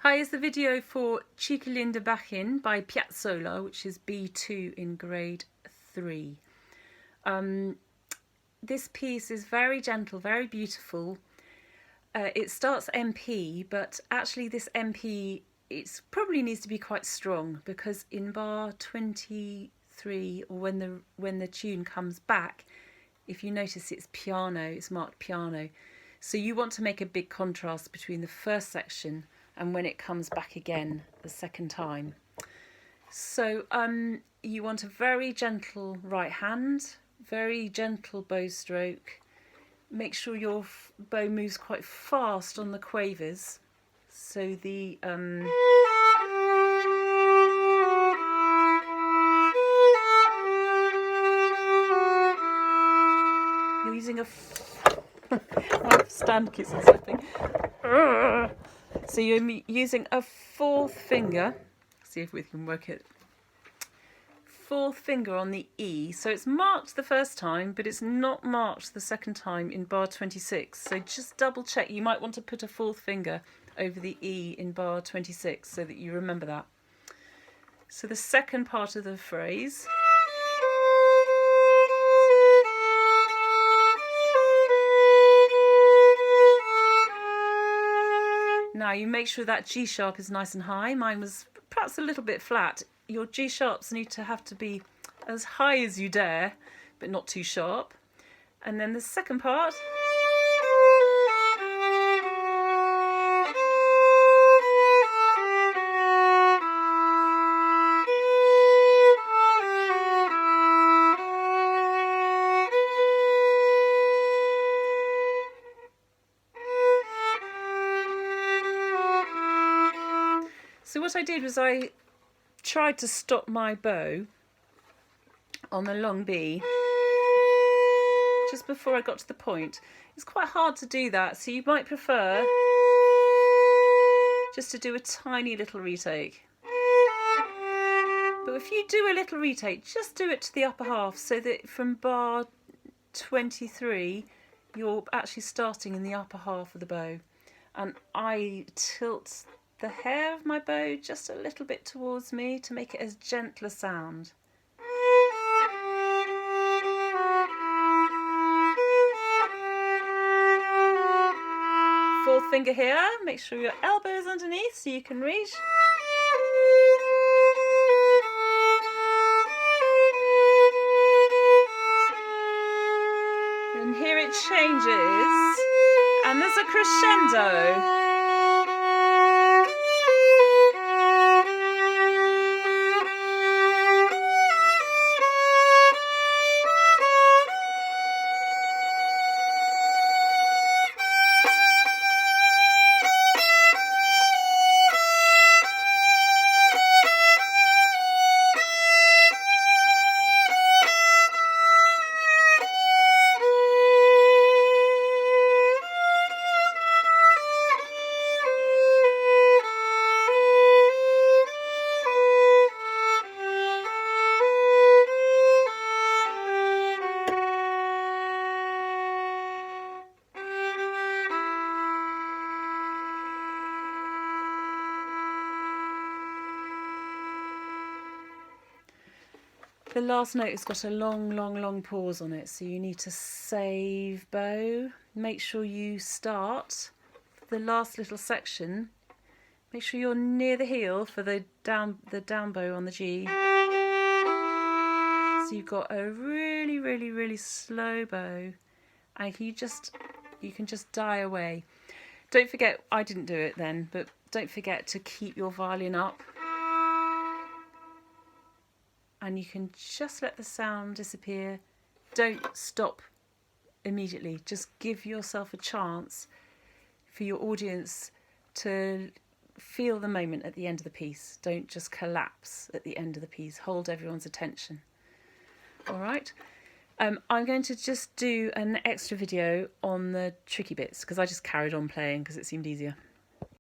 Hi is the video for Chiquilin de Bachin by Piazzolla, which is B2 in grade 3. This piece is very gentle, very beautiful. It starts MP, but actually this MP probably needs to be quite strong, because in bar 23, or when the tune comes back, if you notice it's piano, it's marked piano. So you want to make a big contrast between the first section and when it comes back again the second time. So you want a very gentle right hand, very gentle bow stroke. Make sure your bow moves quite fast on the quavers. So the you're using my stand keeps on slipping. So you're using a fourth finger. See if we can work it. Fourth finger on the E. So it's marked the first time, but it's not marked the second time in bar 26. So just double check. You might want to put a fourth finger over the E in bar 26 so that you remember that. So the second part of the phrase. Now you make sure that G sharp is nice and high. Mine was perhaps a little bit flat. Your G sharps need to have to be as high as you dare, but not too sharp. And then the second part. So what I did was I tried to stop my bow on the long B just before I got to the point. It's quite hard to do that, so you might prefer just to do a tiny little retake. But if you do a little retake, just do it to the upper half, so that from bar 23 you're actually starting in the upper half of the bow. And I tilt the hair of my bow just a little bit towards me to make it as gentle a sound. Fourth finger here, make sure your elbow is underneath so you can reach. And here it changes, and there's a crescendo. The last note has got a long pause on it, so you need to save bow. Make sure you start the last little section. Make sure you're near the heel for the down bow on the G. So you've got a really slow bow, and you can just die away. Don't forget, I didn't do it then, but don't forget to keep your violin up. And you can just let the sound disappear. Don't stop immediately. Just give yourself a chance for your audience to feel the moment at the end of the piece. Don't just collapse at the end of the piece. Hold everyone's attention. All right. I'm going to just do an extra video on the tricky bits because I just carried on playing because it seemed easier.